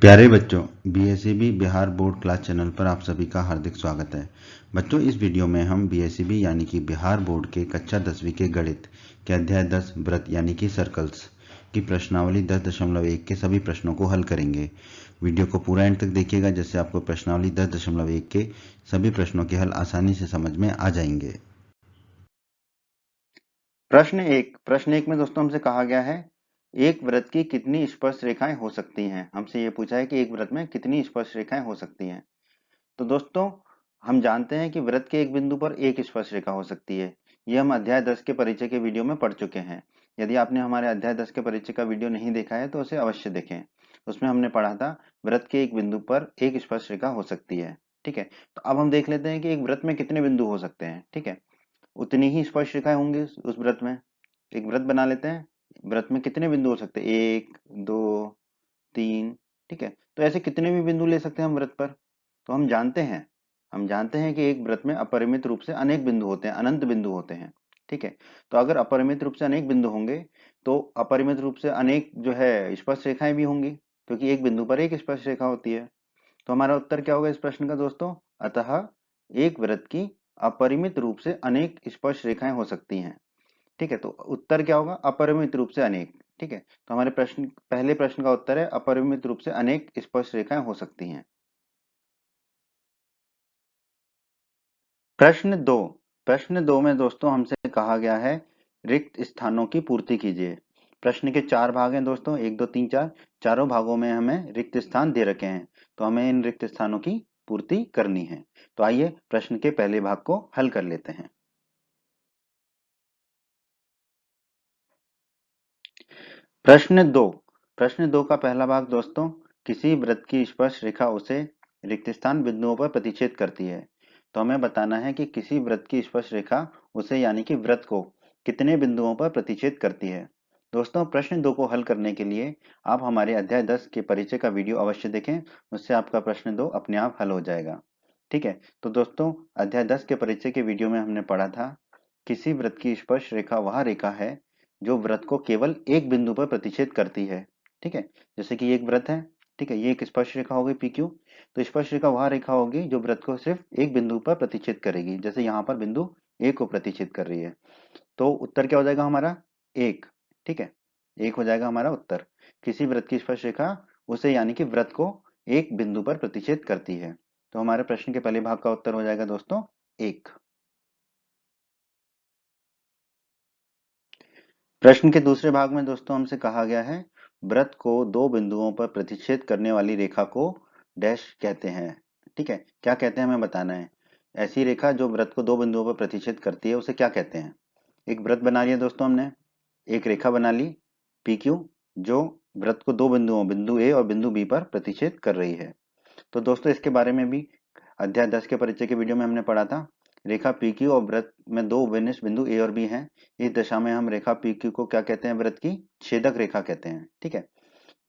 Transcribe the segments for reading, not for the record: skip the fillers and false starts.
प्यारे बच्चों, BSEB Bihar board class channel पर आप सभी का हार्दिक स्वागत है। बच्चों, इस वीडियो में हम बीएसईबी यानी कि बिहार बोर्ड के कक्षा 10वीं के गणित के अध्याय 10 व्रत यानी कि सर्कल्स की प्रश्नावली 10.1 के सभी प्रश्नों को हल करेंगे। वीडियो को पूरा एंड तक देखिएगा, जिससे आपको प्रश्नावली 10.1 के सभी प्रश्नों के हल आसानी से समझ में आ जाएंगे। प्रश्न एक में दोस्तों हमसे कहा गया है एक वृत्त की कितनी स्पर्श रेखाएं हो सकती हैं। हमसे ये पूछा है कि एक वृत्त में कितनी स्पर्श रेखाएं हो सकती हैं। तो दोस्तों हम जानते हैं कि वृत्त के एक बिंदु पर एक स्पर्श रेखा हो सकती है। ये हम अध्याय 10 के परिचय के वीडियो में पढ़ चुके हैं। यदि आपने हमारे अध्याय 10 के परिचय का वीडियो नहीं देखा है तो उसे अवश्य देखें। उसमें हमने पढ़ा था वृत्त के एक बिंदु पर एक स्पर्श रेखा हो सकती है। ठीक है, तो अब हम देख लेते हैं कि एक वृत्त में कितने बिंदु हो सकते हैं। ठीक है, उतनी ही स्पर्श रेखाएं होंगी उस वृत्त में। एक वृत्त बना लेते हैं। वृत्त में कितने बिंदु हो सकते हैं? एक, दो, तीन। ठीक है, तो ऐसे कितने भी बिंदु ले सकते हैं हम वृत्त पर। तो हम जानते हैं कि एक वृत्त में अपरिमित रूप से अनेक बिंदु होते हैं, अनंत बिंदु होते हैं। ठीक है, तो अगर अपरिमित रूप से अनेक बिंदु होंगे तो अपरिमित रूप से अनेक जो है स्पर्श रेखाएं भी होंगी, क्योंकि एक बिंदु पर एक स्पर्श रेखा होती है। तो हमारा उत्तर क्या होगा इस प्रश्न का दोस्तों? अतः एक वृत्त की अपरिमित रूप से अनेक स्पर्श रेखाएं हो सकती हैं। ठीक है, तो उत्तर क्या होगा? अपरिमित रूप से अनेक। ठीक है, तो हमारे पहले प्रश्न का उत्तर है अपरिमित रूप से अनेक स्पर्श रेखाएं हो सकती हैं। प्रश्न दो में दोस्तों हमसे कहा गया है रिक्त स्थानों की पूर्ति कीजिए। प्रश्न के 4 भाग हैं दोस्तों, 1 2 3 4। चारों भागों में हमें रिक्त स्थान दे रखे हैं, तो हमें इन रिक्त स्थानों की पूर्ति करनी है। तो आइए प्रश्न के पहले भाग को हल कर लेते हैं। प्रश्न दो का पहला भाग दोस्तों, किसी वृत्त की स्पर्श रेखा उसे रिक्त स्थान बिंदुओं पर प्रतिच्छेद करती है। तो हमें बताना है कि किसी वृत्त की स्पर्श रेखा उसे यानी कि वृत्त को कितने बिंदुओं पर प्रतिच्छेद करती है। दोस्तों प्रश्न 2 को हल करने के लिए आप हमारे अध्याय 10 के परिचय का वीडियो अवश्य देखें, उससे आपका प्रश्न 2 अपने आप हल हो जाएगा। ठीक है, तो दोस्तों अध्याय 10 के परिचय के वीडियो में हमने पढ़ा था किसी वृत्त की स्पर्श रेखा वह रेखा है जो वृत्त को केवल एक बिंदु पर प्रतिच्छेद करती है। ठीक है, जैसे कि एक वृत्त है। ठीक है, ये एक स्पर्श रेखा होगी पी क्यू। तो स्पर्श रेखा वह रेखा होगी जो वृत्त को सिर्फ एक बिंदु पर प्रतिच्छेद करेगी, जैसे यहाँ पर बिंदु ए को प्रतिच्छेद कर रही है। तो उत्तर क्या हो जाएगा हमारा? एक। ठीक है, एक हो जाएगा हमारा उत्तर। किसी वृत्त की स्पर्श रेखा उसे यानी कि वृत्त को एक बिंदु पर प्रतिच्छेद करती है। तो हमारे प्रश्न के पहले भाग का उत्तर हो जाएगा दोस्तों एक। प्रश्न के दूसरे भाग में दोस्तों हमसे कहा गया है वृत्त को दो बिंदुओं पर प्रतिच्छेद करने वाली रेखा को डैश कहते हैं। ठीक है, क्या कहते हैं हमें बताना है। ऐसी रेखा जो वृत्त को दो बिंदुओं पर प्रतिच्छेद करती है उसे क्या कहते हैं। एक वृत्त बना लिया दोस्तों हमने, एक रेखा बना ली पी क्यू, जो वृत्त को दो बिंदुओं बिंदु ए और बिंदु बी पर प्रतिच्छेद कर रही है। तो दोस्तों इसके बारे में भी अध्याय 10 के परिचय के वीडियो में हमने पढ़ा था। रेखा पी क्यू और वृत्त में दो विनिष्ट बिंदु ए और बी हैं। इस दशा में हम रेखा पी क्यू को क्या कहते हैं? वृत्त की छेदक रेखा कहते हैं। ठीक है,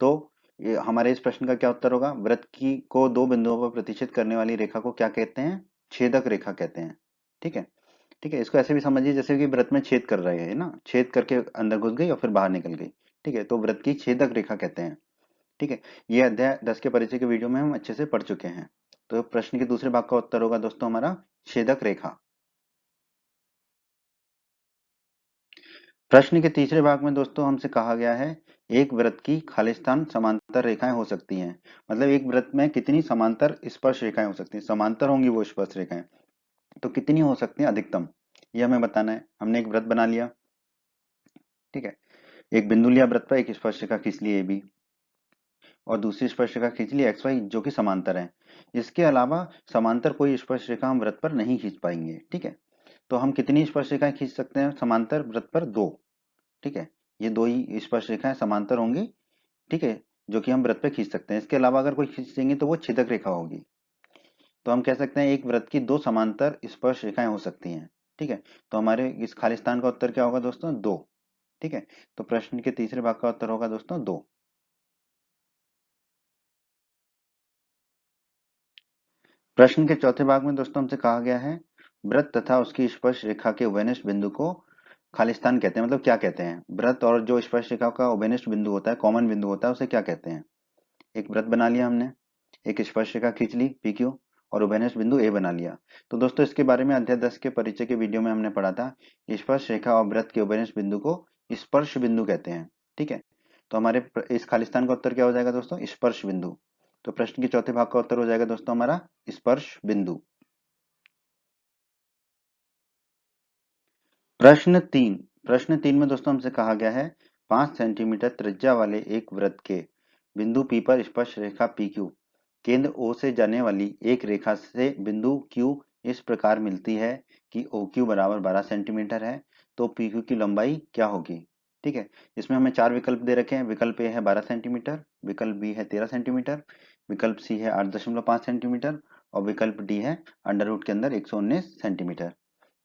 तो हमारे इस प्रश्न का क्या उत्तर होगा? वृत्त की को दो बिंदुओं पर प्रतिच्छेद करने वाली रेखा को क्या कहते हैं? छेदक रेखा कहते हैं। ठीक है, ठीक है, इसको ऐसे भी समझिए जैसे कि वृत्त में छेद कर रहे हैं ना, छेद करके अंदर घुस गई और फिर बाहर निकल गई। ठीक है, तो वृत्त की छेदक रेखा कहते हैं। ठीक है, ये अध्याय 10 के परिचय के वीडियो में हम अच्छे से पढ़ चुके हैं। तो प्रश्न के दूसरे भाग का उत्तर होगा दोस्तों हमारा छेदक रेखा। प्रश्न के तीसरे भाग में दोस्तों हमसे कहा गया है एक वृत्त की खालिस्तान समांतर रेखाएं हो सकती हैं। मतलब एक वृत्त में कितनी समांतर स्पर्श रेखाएं हो सकती हैं, समांतर होंगी वो स्पर्श रेखाएं, तो कितनी हो सकती हैं अधिकतम, ये हमें बताना है। हमने एक वृत्त बना लिया। ठीक है, एक बिंदु लिया वृत्त पर, एक स्पर्श रेखा खींच ली ए बी और दूसरी स्पर्श रेखा खींच ली एक्स वाई, जो कि समांतर है। इसके अलावा समांतर कोई स्पर्श रेखा हम वृत्त पर नहीं खींच पाएंगे। ठीक है, तो हम कितनी स्पर्श रेखाएं खींच सकते हैं समांतर वृत्त पर? दो। ठीक है, ये दो ही स्पर्श रेखाएं समांतर होंगी। ठीक है, जो कि हम वृत्त पे खींच सकते हैं। इसके अलावा अगर कोई खींचेंगे तो वो छेदक रेखा होगी। तो हम कह सकते हैं एक वृत्त की दो समांतर स्पर्श रेखाएं हो सकती हैं। ठीक है, तो हमारे इस खालिस्तान का उत्तर क्या होगा दोस्तों? दो। ठीक है, तो प्रश्न के तीसरे भाग का उत्तर होगा दोस्तों दो। प्रश्न के चौथे भाग में दोस्तों हमसे कहा गया है वृत्त तथा उसकी स्पर्श रेखा के उभयनिष्ठ बिंदु को खालिस्तान कहते हैं। मतलब क्या कहते हैं? वृत्त और जो स्पर्श रेखा का उभयनिष्ठ बिंदु होता है, कॉमन बिंदु होता है, उसे क्या कहते हैं? एक वृत्त बना लिया हमने, एक स्पर्श रेखा खींच ली PQ और उभयनिष्ठ बिंदु A बना लिया। तो दोस्तों इसके बारे में अध्याय 10 के परिचय के वीडियो में हमने पढ़ा था, स्पर्श रेखा और वृत्त के उभयनिष्ठ बिंदु को स्पर्श बिंदु कहते हैं। ठीक है, तो हमारे इस खालिस्तान का उत्तर क्या हो जाएगा दोस्तों? स्पर्श बिंदु। तो प्रश्न के चौथे भाग का उत्तर हो जाएगा दोस्तों हमारा स्पर्श बिंदु। प्रश्न 3 में दोस्तों हमसे कहा गया है 5 सेंटीमीटर त्रिज्या वाले एक वृत्त के बिंदु P पर स्पर्श रेखा PQ केंद्र O से जाने वाली एक रेखा से बिंदु Q इस प्रकार मिलती है कि OQ बराबर 12 सेंटीमीटर है, तो PQ की लंबाई क्या होगी? ठीक है, इसमें हमें 4 विकल्प दे रखे हैं। विकल्प A है 12 सेंटीमीटर, विकल्प B है 13 सेंटीमीटर, विकल्प C है 8.5 सेंटीमीटर और विकल्प D है अंडर रूट के अंदर 119 सेंटीमीटर।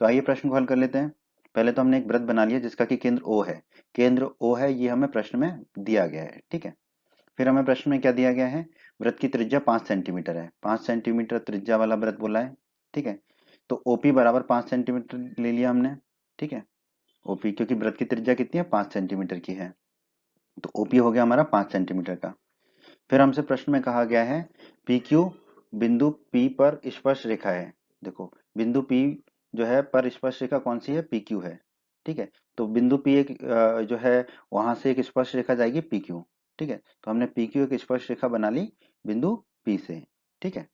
तो आइए प्रश्न को हल कर लेते हैं। पहले तो हमने एक वृत्त बना लिया जिसका कि केंद्र O है। केंद्र O है, ये हमें प्रश्न में दिया गया है। ठीक है, फिर हमें प्रश्न में क्या दिया गया है? वृत्त की त्रिज्या 5 सेंटीमीटर है। 5 सेंटीमीटर त्रिज्या वाला वृत्त बोला है। ठीक है, तो OP बराबर 5 सेंटीमीटर ले लिया हमने। ठीक है, OP क्योंकि वृत्त की त्रिज्या कितनी है? 5 सेंटीमीटर की है, तो OP हो गया हमारा 5 सेंटीमीटर का। फिर हमसे प्रश्न में कहा गया है PQ बिंदु P पर स्पर्श रेखा है। देखो बिंदु P जो है पर स्पर्श रेखा कौन सी है? PQ है। ठीक है, तो बिंदु P एक जो है वहां से एक स्पर्श रेखा जाएगी PQ। ठीक है, तो हमने PQ एक स्पर्श रेखा बना ली बिंदु P से। ठीक है,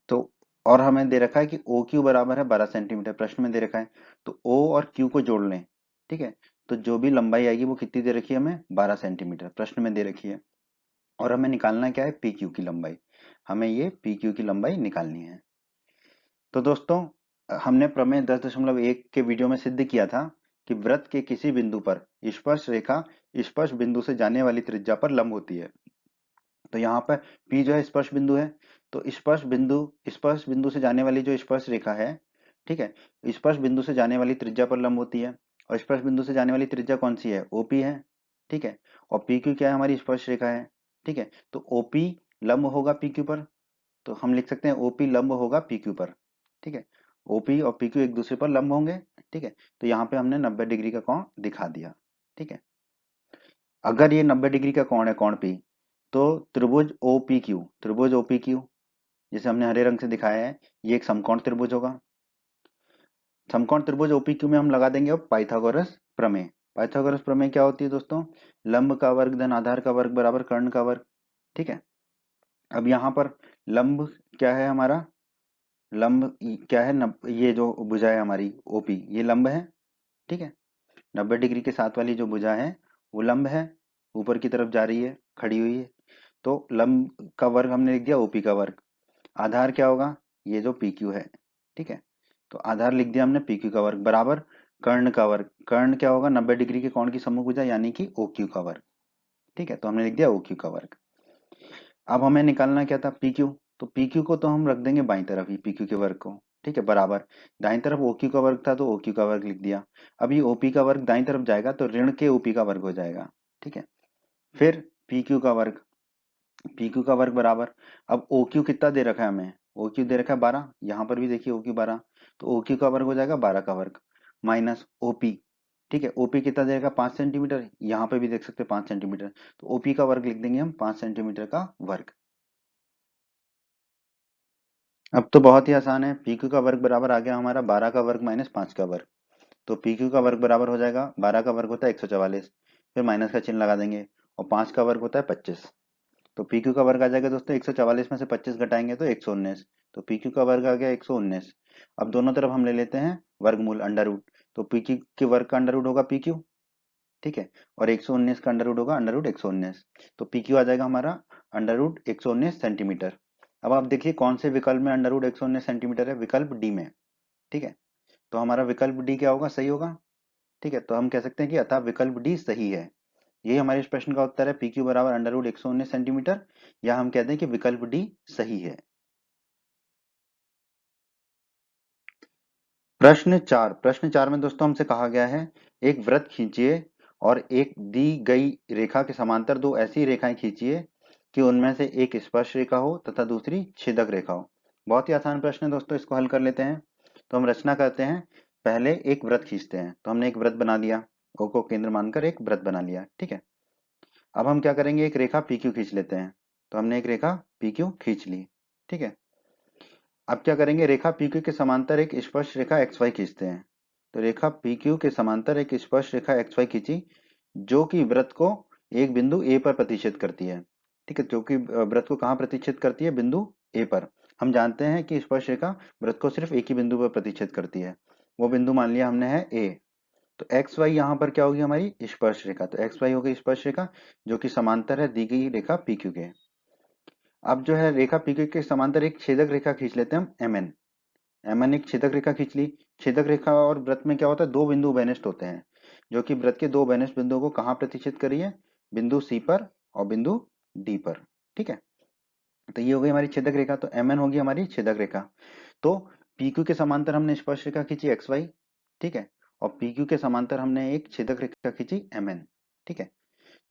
तो और हमें दे रखा है कि OQ बराबर है 12 सेंटीमीटर, प्रश्न में दे रखा है। तो O और Q को जोड़ लें। ठीक है, तो जो भी लंबाई आएगी वो कितनी दे रखी है हमें? 12 सेंटीमीटर प्रश्न में दे रखी है। और हमें निकालना क्या है? PQ की लंबाई। हमें ये PQ की लंबाई निकालनी है। तो दोस्तों हमने प्रमेय 10.1 के वीडियो में सिद्ध किया था कि वृत्त के किसी बिंदु पर स्पर्श रेखा स्पर्श बिंदु से जाने वाली त्रिज्या पर लंब होती है। तो यहाँ पर P जो है स्पर्श बिंदु है, तो स्पर्श बिंदु से जाने वाली जो स्पर्श रेखा है, ठीक है, स्पर्श बिंदु से जाने वाली त्रिज्या पर लंब होती है। और स्पर्श बिंदु से जाने वाली त्रिज्या कौन सी है? OP है। ठीक है, और PQ क्या है? हमारी स्पर्श रेखा है। ठीक है, तो OP लंब होगा PQ पर, तो हम लिख सकते हैं OP लंब होगा PQ पर। ठीक है, OP और PQ एक दूसरे पर लंब होंगे। ठीक है, तो यहाँ पे हमने 90 डिग्री का कोण दिखा दिया। ठीक है, अगर ये 90 डिग्री का कोण है कोण P, तो त्रिभुज OPQ, त्रिभुज OPQ जिसे हमने हरे रंग से दिखाया है, ये एक समकोण त्रिभुज होगा। समकोण त्रिभुज OPQ में हम लगा देंगे अब पाइथागोरस प्रमेय। पाइथागोरस प्रमेय क्या होती है दोस्तों? लंब का वर्ग धन आधार का वर्ग बराबर कर्ण का वर्ग। ठीक है, अब यहाँ पर लंब क्या है हमारा? लंब क्या है? ये जो भुजा है हमारी OP, ये लंब है। ठीक है, 90 डिग्री के साथ वाली जो भुजा है वो लंब है, ऊपर की तरफ जा रही है, खड़ी हुई है। तो लंब का वर्ग हमने लिख दिया OP का वर्ग। आधार क्या होगा? ये जो PQ है। ठीक है, तो आधार लिख दिया हमने PQ का वर्ग बराबर कर्ण का वर्ग। कर्ण क्या होगा? 90 डिग्री के कोण की समभुजा यानी कि OQ का वर्ग। ठीक है, तो हमने लिख दिया OQ का वर्ग। अब हमें निकालना क्या था? PQ। तो PQ को तो हम रख देंगे बाईं तरफ ही, PQ के वर्ग को। ठीक है, बराबर दाईं तरफ OQ का वर्ग था तो OQ का वर्ग लिख दिया। अब ये OP का वर्ग दाईं तरफ जाएगा तो ऋण के OP का वर्ग हो जाएगा। ठीक है, फिर PQ का वर्ग, PQ का वर्ग बराबर, अब OQ कितना दे रखा है हमें? OQ दे रखा है 12, यहाँ पर भी देखिए OQ 12, तो OQ का वर्ग हो जाएगा 12 का वर्ग माइनस OP। ठीक है, OP कितना दे रखा? 5 सेंटीमीटर, यहाँ पे भी देख सकते हैं 5 सेंटीमीटर, तो OP का वर्ग लिख देंगे हम 5 सेंटीमीटर का वर्ग। अब तो बहुत ही आसान है, PQ का वर्ग बराबर आ गया हमारा 12 का वर्ग माइनस 5 का वर्ग। तो PQ का वर्ग बराबर हो जाएगा, 12 का वर्ग होता है 144, फिर माइनस का चिन्ह लगा देंगे, और 5 का वर्ग होता है 25। तो PQ का वर्ग आ जाएगा दोस्तों 144 में से 25 घटाएंगे तो 119, तो PQ का वर्ग आ गया 119। अब दोनों तरफ हम ले लेते हैं वर्गमूल अंडर रूट, तो PQ के वर्ग का अंडर रूट होगा PQ। ठीक है, और 119 का अंडर रूट होगा अंडर रूट 119, तो PQ आ जाएगा हमारा अंडर रूट 119 सेंटीमीटर। अब आप देखिए कौन से विकल्प में अंडर रूट 119 सेंटीमीटर है? विकल्प डी में। ठीक है, तो हमारा विकल्प डी क्या होगा? सही होगा। ठीक है, तो हम कह सकते हैं कि अतः विकल्प डी सही है। यही हमारे इस प्रश्न का उत्तर है, PQ बराबर अंडर रूट 119 सेंटीमीटर, या हम कहते हैं कि विकल्प डी सही है। प्रश्न 4 में दोस्तों हमसे कहा गया है एक वृत्त खींचिए और एक दी गई रेखा के समांतर दो ऐसी रेखाएं खींचिए कि उनमें से एक स्पर्श रेखा हो तथा दूसरी छेदक रेखा हो। बहुत ही आसान प्रश्न है दोस्तों, इसको हल कर लेते हैं। तो हम रचना करते हैं, पहले एक वृत्त खींचते हैं। तो हमने एक वृत्त बना लिया, O को केंद्र मानकर एक वृत्त बना लिया। ठीक है, अब हम क्या करेंगे, एक रेखा PQ खींच लेते हैं। तो हमने एक रेखा PQ खींच ली, ठीक है। अब क्या करेंगे, रेखा PQ के समांतर एक स्पर्श रेखा XY खींचते हैं। तो रेखा PQ के समांतर एक स्पर्श रेखा XY खींची, जो कि वृत्त को एक बिंदु A पर प्रतिच्छेद करती है, ठीक है। जो कि वृत्त को कहाँ प्रतिच्छेद करती है, बिंदु A पर। हम जानते हैं कि स्पर्श रेखा वृत्त को सिर्फ एक ही बिंदु पर प्रतिच्छेद करती है, वो बिंदु मान लिया हमने है A। तो XY यहाँ पर क्या होगी, हमारी स्पर्श रेखा। तो XY हो गई स्पर्श रेखा जो कि समांतर है दी गई रेखा PQ के। अब जो है रेखा PQ के समांतर एक छेदक रेखा खींच लेते हैं हम MN। MN एक छेदक रेखा खींच ली। छेदक रेखा और वृत्त में क्या होता है, दो बिंदु बेनिष्ठ होते हैं, जो कि वृत्त के दो बेनिष्ठ बिंदुओं को कहाँ प्रतिच्छेद करी है, बिंदु C पर और बिंदु D पर, ठीक है। तो ये हो गई हमारी छेदक रेखा। तो MN होगी हमारी छेदक रेखा। तो PQ के समांतर हमने स्पर्श रेखा खींची XY, ठीक है, और PQ के समांतर हमने एक छेदक रेखा खींची MN, ठीक है।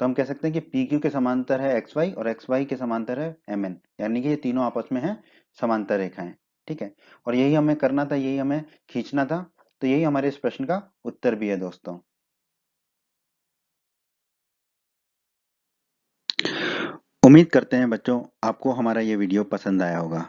तो हम कह सकते हैं कि PQ के समांतर है XY और XY के समांतर है MN, यानी कि ये तीनों आपस में है समांतर रेखाएं, ठीक है। और यही हमें करना था, यही हमें खींचना था। तो यही हमारे इस प्रश्न का उत्तर भी है दोस्तों। उम्मीद करते हैं बच्चों आपको हमारा ये वीडियो पसंद आया होगा।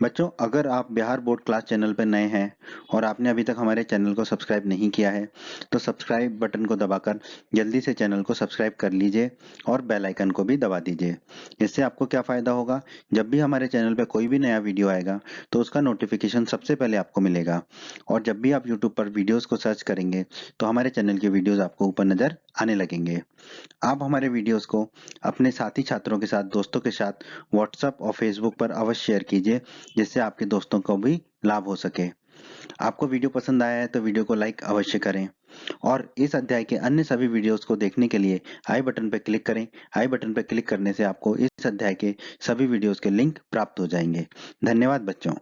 बच्चों, अगर आप बिहार बोर्ड क्लास चैनल पर नए हैं और आपने अभी तक हमारे चैनल को सब्सक्राइब नहीं किया है, तो सब्सक्राइब बटन को दबाकर जल्दी से चैनल को सब्सक्राइब कर लीजिए और बेल आइकन को भी दबा दीजिए। इससे आपको क्या फ़ायदा होगा, जब भी हमारे चैनल पर कोई भी नया वीडियो आएगा तो उसका नोटिफिकेशन सबसे पहले आपको मिलेगा। और जब भी आप यूट्यूब पर वीडियोज़ को सर्च करेंगे तो हमारे चैनल के वीडियोज़ आपको ऊपर नज़र आने लगेंगे। आप हमारे वीडियोस को अपने साथी छात्रों के साथ, दोस्तों के साथ व्हाट्सएप और फेसबुक पर अवश्य शेयर कीजिए, जिससे आपके दोस्तों को भी लाभ हो सके। आपको वीडियो पसंद आया है तो वीडियो को लाइक अवश्य करें और इस अध्याय के अन्य सभी वीडियोस को देखने के लिए आई बटन पर क्लिक करें। आई बटन पर क्लिक करने से आपको इस अध्याय के सभी वीडियोस के लिंक प्राप्त हो जाएंगे। धन्यवाद बच्चों।